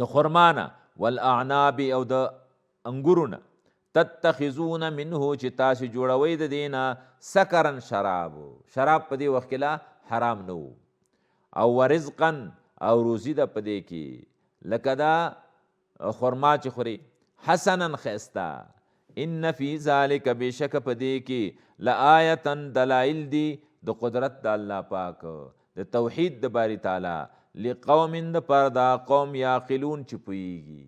د خرما نه، والاعناب او د انګورو نه، تتخذون منه چې تاسو جوړوئ د دې نه سکرن شراب، شراب په دې وخت کې لا حرام نه و، او ورزقا او روزي ده په دې کې، لکه دا خرما چې خوري، حسنا ښایسته. ان فی ذلک بېشکه په دې کې لآیة دلایل دي د قدرت د الله پاک، د توحید د باری تعالی، لقوم دپاره دا قوم یعقلون چې پوهیږي.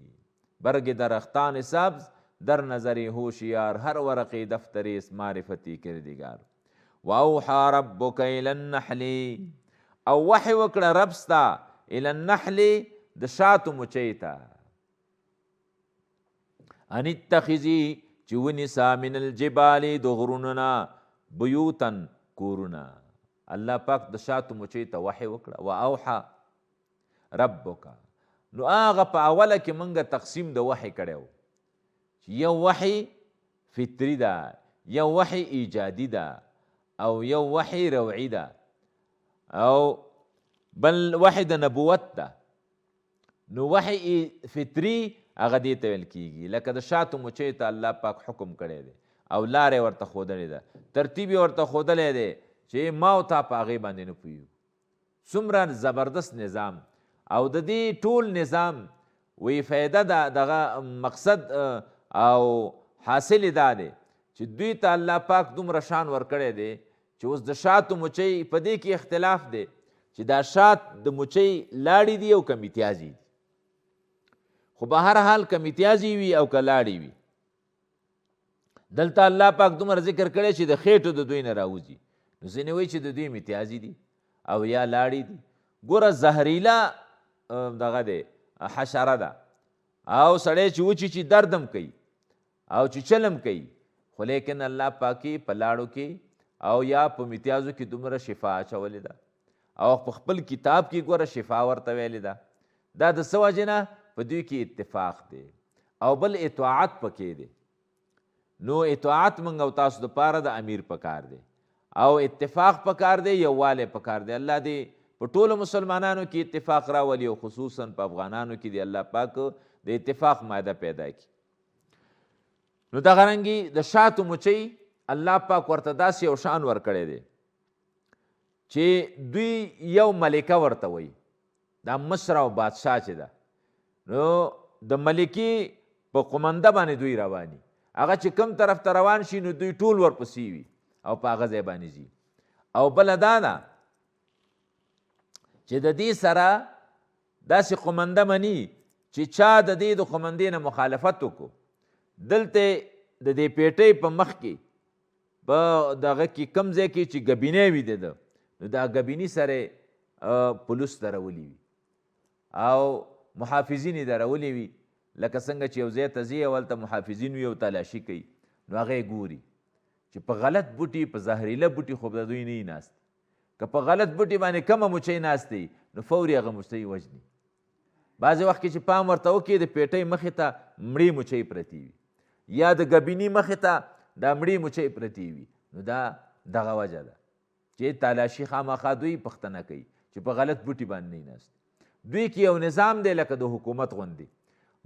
برگ درختان سبز در نظر هوشیار، هر ورقی دفتریست معرفتی کردگار. و اوحا ربک الی النحل، او وحی وکړه رب ستا الی النحل د شاتو مچۍ ته، ان اتخذي چې ونیسا من الجبال د غرونو نه بیوتن کورونه. الله پاک د شاتو مچۍ ته وحی وکړه. و اوحا ربک، نو هغه په اوله کې موږ تقسیم د وحی کړی و، یو وحی فطری ده، یو وحی ایجادی ده، او یو وحی روعی ده، او بل وحی د نبوت ده. نو وحی فطری هغه دې ته ویل کیږي، لکه د شاتو مچۍ ته الله پاک حکم کړی دی او لارې ورته ښودلې ده، ترتیب یې ورته ښودلی دی چې ما او تا په هغې باندې نه پوهیږو. څومره زبردست نظام، او د دې ټول نظام وی فایده ده، دغه مقصد او حاصل دا دی چې دوی ته الله پاک دومره شان ورکړی دی چې اوس د شاتو مچۍ په دې کې اختلاف دی چې دا شات د مچۍ لاړې دي او که میتیازي دي، خو به هر حال که میتیازي وي او که لاړې وي، دلته الله پاک دومره ذکر کړی چې د خېټو د دوی نه راوځي. نو ځینې وایي چې د دوی میتیازي دي، او یا لاړې دي. ګوره زهریله دغه دی حشره ده او سړی چې وچی چې دردم کوي او چې چلم کوي، خو لیکن الله پاکي په لاړو کې او یا په امتیازو کې دومره شفا اچولې ده او په خپل کتاب کې ګوره شفا ورته ویلې ده. دا د څه وجې نه؟ په دوی کې اتفاق دی او بل اطاعت پکې دی. نو اطاعت موږ او تاسو دپاره د امیر پکار دی او اتفاق پکار دی، یووالی پکار دی. الله دې په ټولو مسلمانانو کې اتفاق راولي او خصوصا په افغانانو کې دی الله پاک د اتفاق ماده پیدا کړي. نو دغه رنګې د شاتو مچۍ الله پاک ورته داسې یو شان ورکړی دی چې دوی یو ملکه ورته وایي، دا مصر او بادشاه چې ده، نو د ملکې په قمنده باندې دوی رواني، هغه چې کوم طرف ته روان شي نو دوی ټول ورپسې وي او په هغه ځای باندې ځي. او بله دا ده چې د دې سره داسې قمنده مني چې چا د دې د قمندې نه مخالفت وکړو، دلته د دې پیټۍ په مخ کې په دغه کې کوم ځای کې چې ګبینی وي د ده، نو دا ګبیني سره پولیس درولي وي او محافظین یې درولي وي، لکه څنګه چې یو ځای ته ځي او هلته محافظین وي او تلاشي کوي، نو هغه یې ګوري چې په غلط بوټي په زهریله بوټي خو د دوی نه یي ناست، که په غلط بوټي باندې کمه مچۍ ناست دی نو فوري هغه مچۍ وژني. بعضې وخت کې چې پام ورته وکړي د پیټۍ مخې ته مړې مچۍ پرتې وي یا د ګبیني مخې ته دا مړې مچۍ پرتې وي، نو دا دغه وجه ده چې تالاشي خامخا دوی پوښتنه کوي چې په غلط بوټي باندې نه ناست. دوی کې یو نظام دی لکه د حکومت غوندې،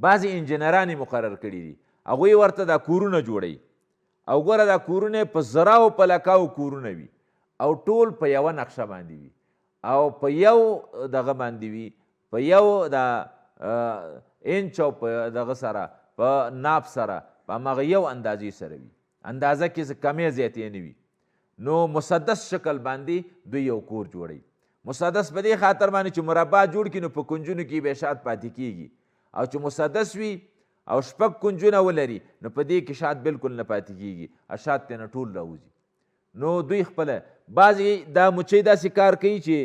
بعضې انجینران یې مقرر کړي دي، هغوی ورته دا کورونه جوړوي او ګوره دا کورونه په زراو په لکاو کورونه وي او ټول په یوه نقشه باندې وي او په یو دغه باندې وي، په یو د انچ او په دغه سره په ناپ سره په همغه یو اندازې سره وي، اندازه کې څه کمې زیاتې نه وي. نو مسدس شکل باندې دوی یو کور جوړوي. مسدس په دې خاطر باندې چې مربع جوړ کړي نو په کنجونو کې به شات پاتې کېږي، او چې مسدس وي او شپږ کنجونه ولري نو په دې کې شات بالکل نه پاتې کېږي، شات ترې نه ټول راوځي. نو دوی خپله بعضې دا مچۍ داسې کار کوي چې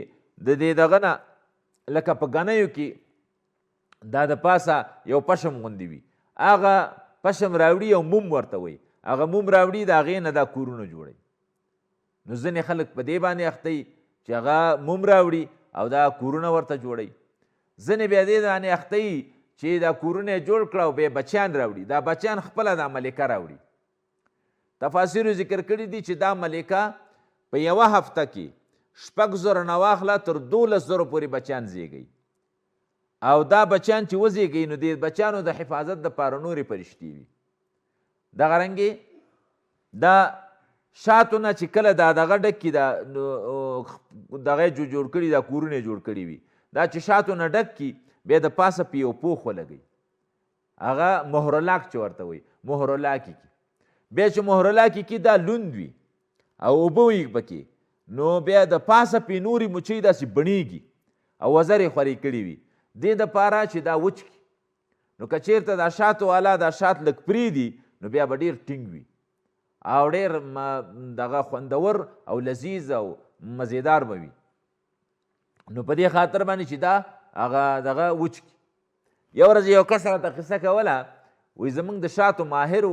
د دې دغه نه لکه په ګنیو کې دا د پاسه یو پشم غوندې وي، هغه پشم راوړي او موم ورته وایي، هغه موم راوړي د هغې نه دا کورونه جوړوي. نو ځینې خلک په دې باندې اخته وي چې هغه موم راوړي او دا کورونه ورته جوړوي، ځینې بیا دې باندې اخته وي چې دا کورونه یې جوړ کړه او بیا بچیان راوړي، دا بچیان خپله دا ملکه راوړي. تفاسیرو ذکر کړي دي چې دا ملکه په یوه هفته کې 6,000 نه واخله تر 12,000 پورې بچیان زیږوي، او دا بچیان چې وزیږوي نو د بچیانو د حفاظت دپاره نورې فرشتې وي. دغه رنګې دا شاتو نه چې کله دا دغه ډک کي دغه جوړ کړي دا کورونه جوړ کړي وي، دا چې شاتو نه ډک کي بیا د پاسه په یو پوخ ولګوي، هغه مهرلاک چې ورته وایي، مهرلاکي کي بیا چې مهرلاکي کي دا لوند وي او اوبه وي پکې، نو بیا د پاسه پې نورې مچۍ داسې بڼېږي او وزرې خورې کړي وي، دې دپاره چې دا وچ کي. نو که چېرته دا شاتو والا دا شات لږ پرېږدي نو بیا به ډېر ټینګ وي او ډېر دغه خوندور او لذیذ او مزیدار به وي. نو په دې خاطر باندې چې دا هغه دغه وچ کي. یو ورځ یو کس راته قصه کوله، وایي زموږ د شاتو ماهر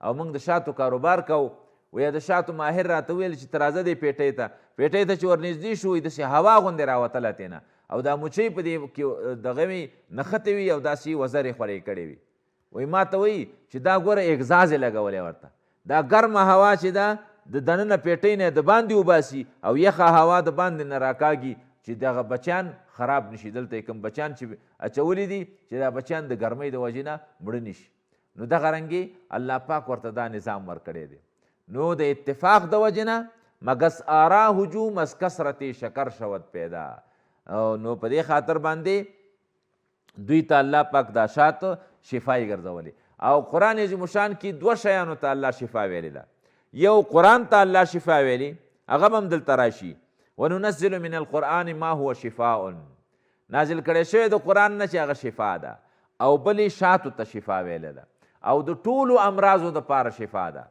او موږ د شاتو کاروبار کوو، وایي د شاتو ماهر راته ویل چې ته راځه دې پیټۍ ته چې ورنږدې شو، وایي داسې هوا غوندې راوتله تېنه او دا مچۍ په دې کې دغه وي نښتې وي او داسې وزرې خورې کړې وي. وایي ما ته وایي چې دا ګوره اګزاز یې لګولی ورته، دا ګرمه هوا چې ده د دننه پیټۍ نه د باندې وباسي او یخه هوا د باندې نه راکاږي چې دغه بچیان خراب نشي. دلته کوم بچیان چې اچولی دي چې دا بچیان د ګرمۍ د وجې نه مړه نشي. نو دغه رنګې الله پاک ورته دا نظام ورکړی دی. نو د اتفاق د وجې نه مګس آرا هجوم از کثرت شکر شود پیدا. نو په دې خاطر باندې دوی ته الله پاک دا شات شفا یې ګرځولې. او قرآن عظیم الشان کې 2 شیانو ته الله شفا ویلې ده. یو قرآن ته الله شفا ویلې، هغه به هم دلته راشي، وننزل من القرآن ما هو شفاء، نازل کړی شوی د قرآن نه چې هغه شفا ده. او بلې شاتو ته شفا ویلې ده او د ټولو امراضو دپاره شفا ده.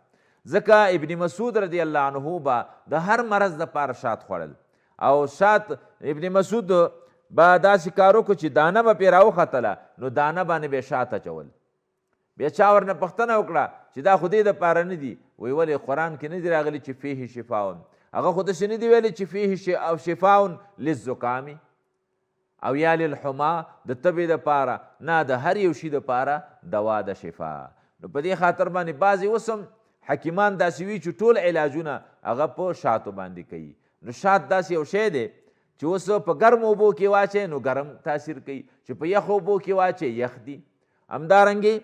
ځکه ابن مسعود رضی الله عنه به د هر مرض دپاره شات خوړل او شات ابن مسعود به داسې کار وکړو چې دانه به پرې راوختله نو دانه باندې به شات اچول. بیا چا ورنه پوښتنه وکړه چې دا خو دې دپاره نه دي، وایي ولې قرآن کې نه دي راغلي چې فیه شفاون؟ هغه خو داسې نه دي ویلي چې فیه شفاون للزکام او یا للحما د تبې دپاره، نه د هر یو شي دپاره دوا د شفا. نو په دې خاطر باندې بعضې اوس هم حکیمان داسې وي چې ټول علاجونه هغه په شاتو باندې کوي. نو شات داسې یو شی دی چې اوس په ګرم اوبو کې واچوي نو ګرم تاثیر کوي، چې په یخ اوبو کې واچوي یخ دي. همدارنګې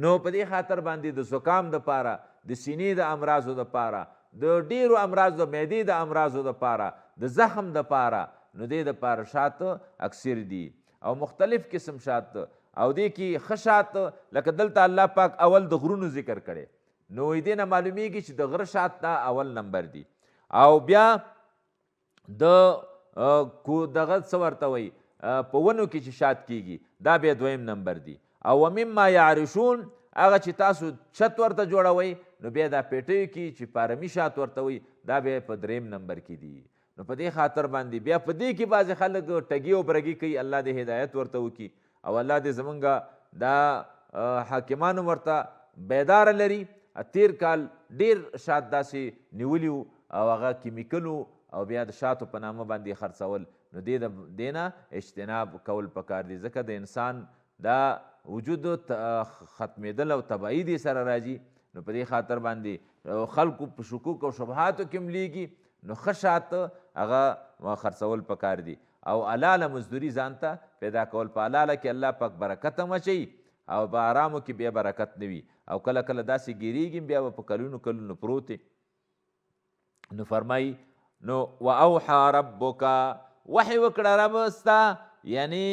نو په دې خاطر باندې د زکام دپاره، د سینې د امراضو دپاره، د ډیرو امراضو، د معدې د امراضو دپاره، د زخم دپاره، نو دې دپاره شات اکثر دي او مختلف قسم شات. او دې کې ښه شات لکه دلته الله پاک اول د غرونو ذکر کړی، نو دې نه معلومیږي چې د غره شات دا اول نمبر دي. او بیا د دغه څه ورته وایي په ونو کې چې شات کیږي دا بیا دویم نمبر دي. او ومما یعرشون هغه چې تاسو چت ورته جوړوئ نو بیا دا پیټیو کې چې پارمي شات ورته وایي دا بیا په دریم نمبر کې دي. نو په دې خاطر باندې بیا په دې کې بعضې خلک ټګي او برګي کوي، الله دې هدایت ورته وکړي او الله دې زمونږ دا حاکمانو ورته بیداره لري. تیر کال ډیر شات داسې نیولي وو او هغه کیمیکلو او بیا د شاتو په نامه باندې خرڅول، نو دې نه اجتناب کول پکار دي، ځکه د انسان دا وجود ختمېدل او تباهي دې سره راځي. نو په دې خاطر باندې خلکو په شکوک او شبهاتو کې هم لیږي، نو ښه شات هغه خرڅول پکار دي او حلاله مزدوري ځان ته پیدا کول. په حلاله کې الله پاک برکت هم اچوي او په آرامو کې بیا برکت نه وي او کله کله داسې ګیریږي بیا به په کلونو کلونو پروت. نو فرمایي نو واوحى ربک، وحی وکړه رب ستا، یعنی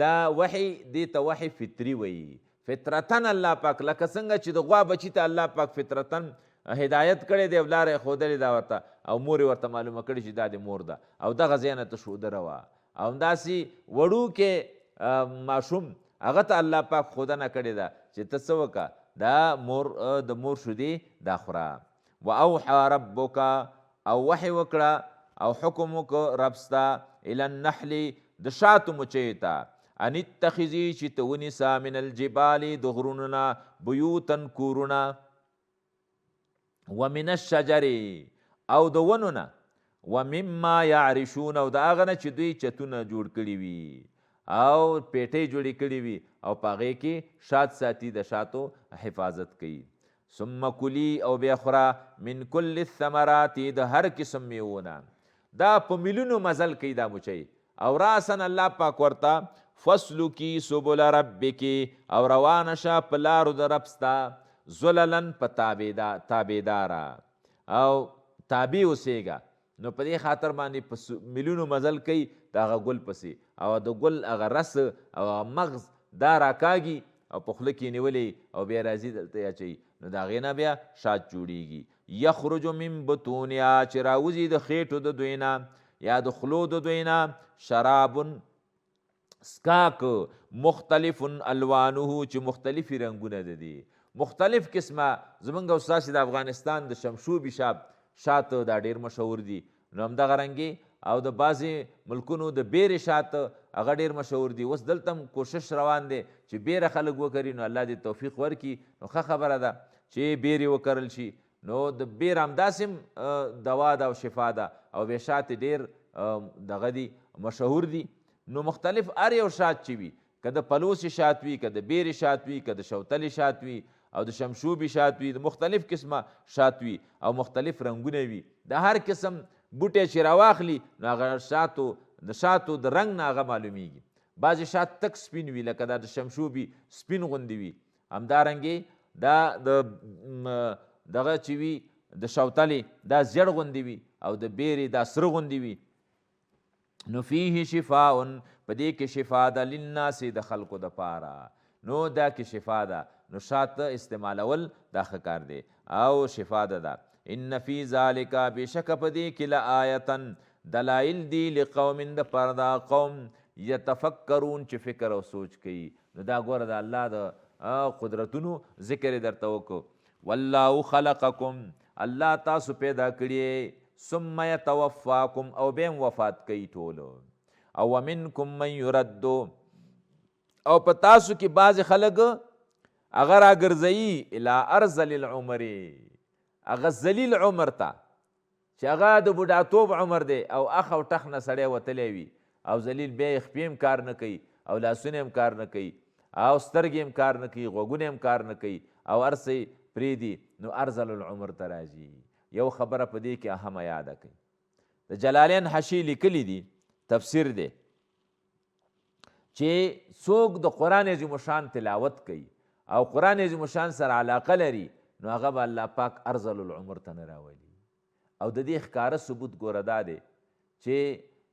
دا وحی دې ته وحی فطري وایي، فطرتن الله پاک لکه څنګه چې د غوا بچي ته الله پاک فطرتن هدایت کړی دی او لاره یې ښودلې ده ورته او مور یې ورته معلومه کړې چې دا د مور ده او دغه ځای نه ته ښوده روه. او همداسې وړوکی ماشوم هغه ته الله پاک ښودنه کړې ده چې ته څه وکړه، دا د مور شیدې دا خوره. واوحى ربک، او وحی وکړه او حکم وکړه رب ستا الی النحل د شاتو مچیو ته، ان اتخذي چې ته ونیسه من الجبال د غرونو نه بیوتن کورونه، ومن الشجر او د ونو نه، ومما یعرشون او د هغه نه چې دوی چتونه جوړ کړي وي او پیټۍ جوړې کړي وي او په هغې کې شات ساتي، د شاتو حفاظت کوي. ثم کلی او بیا خوره من کل الثمرات د هر قسم میوونه، دا په میلونو مزل کوي دا مچۍ. او راسن الله پاک ورته فسلکی سبل ربک، او روانه شه په لارو د رب ستا، ذللن په تابعداره او تابع اوسېږه. نو په دې خاطر باندې په میلونو مزل کوي د هغه ګل پسې، او د ګل هغه رس او مغز دا راکاږي او په خوله کې نیولې او بیا راځي دلته اچوي، نو د هغې نه بیا شات جوړیږي. یخرج من بطونها چې راوځي د خېټو د دوی نه یا د خلو د دوی نه، شرابن سکاک مختلف الوانه چې مختلفي رنګونه د دي، مختلف قسمه. زمونږ او ستاسې د افغانستان د شمشوبي شات دا ډېر مشهور دي، نو همدغه رنګې او د بعضې ملکونو د بیرې شات هغه ډېر مشهور دي. اوس دلته هم کوشش روان دی چې بیره خلک وکري، نو الله دې توفیق ورکړي. نو ښه خبره ده چې بیرې وکرل شي. نو د بیر همداسې هم دوا ده او شفا ده او بیا شات ډېر دغه دي مشهور دي. نو مختلف هر یو شات چې وي، که د پلوسې شات وي، که د بیرې شات وي، که د شوتلې شات وي او د شمشوبي شات وي، د مختلف قسمه شات وي او مختلف رنګونه وي، د هر قسم بوټی چې راواخلي نو هغه د شاتو د رنګ نه هغه معلومیږي. بعضې شات تک سپین وي لکه دا د شمشوبي سپین غوندې وي، همدارنګې دا دغه چې وي د شوتلې دا زیړ غوندې وي او د بیرې دا سره غوندې وي. نو فیه شفاء، په دې کې شفا ده للناس د خلکو دپاره، نو دا کې شفا ده. نو شات استعمالول دا ښه کار دی او شفا ده. ان فی ذالک، بېشکه په دې کې لآیة دلایل دي لقوم د پاره دا قوم یتفکرون چې فکر او سوچ کوي. نو دا ګوره د الله د قدرتونو ذکر یې درته وکړو. والله خلقکم، الله تاسو پیدا کړی، ثم یتوفاکم او بیم وفات کوي ټولو. او ومنکم من یردو او په تاسو کې بعضې خلک هغه راګرځوي الی ارذل العمر، هغه ذلیل عمر ته چې هغه د بوډاتوب عمر دی او اخ او ټخ نه سړی وتلی وي او ذلیل بیا یې خپې هم کار نه کوي او لاسونه هم کار نه کوي او سترګې هم کار نه کوي، غوږونه هم کار نه کوي او هر څه پرېږدي، نو ارذل العمر ته راځي. یو خبره په دې کې اهمه یاده کوي، د جلالین حشي لیکلی دي تفسیر دی چې څوک د قرآن عظیم الشان تلاوت کوي او قرآن عظیم الشان سره علاقه لري نو هغه به الله پاک ارذل العمر ته نه راولي. او د دې ښکاره ثبوت ګوره دا دی چې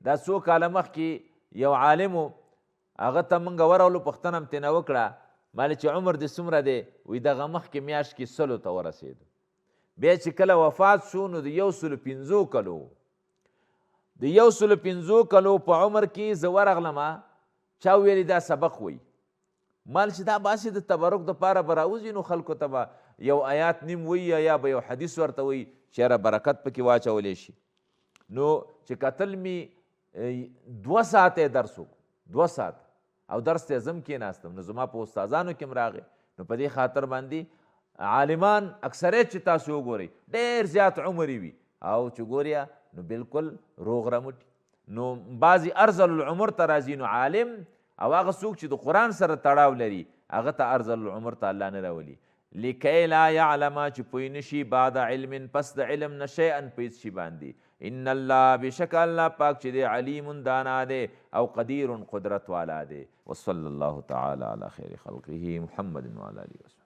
دا څو کاله مخکې یو عالم و، هغه ته موږ ورغلو پوښتنه هم ترېنه وکړه مالې چې عمر دې څومره دی؟ وایي دغه مخکې میاشت کې 100 ته ورسېدو. بیا چې کله وفات شو نو د 150 کلو د 150 کلو په عمر کې زه ورغلمه، چا ویلي دا سبق وی مال چې دا باسي د تبرک دپاره به راوځي نو خلکو ته به یو آیات نیم وی یا به یو حدیث ورته وی چې یاره برکت پکې واچولی شي. نو چې کتل می 2 ساعته درس وکړو، 2 ساعت او درس ته زم کېناستم، نو زما په استادانو کې هم راغی. نو په دې خاطر باندې عالمان اکثریت چې تاسو وګورئ ډېر زیات عمر وي او چې ګوریا نو بالکل روغ رمټي. نو بعضې ارذل العمر ته راځي، نو عالم او هغه څوک چې د قرآن سره تړاو لري هغه ته ارذل العمر ته الله نه راولي. لکی لا یعلم چې پوی نشي بعد علم پس د علم نه شیئا په هېڅ شي باندې. ان الله بشک الله پاک چې دی علیم دانا دی او قدیر قدرت والا دی. وصلی الله تعالی علی خیر خلقه محمد وعلی آله وسلم.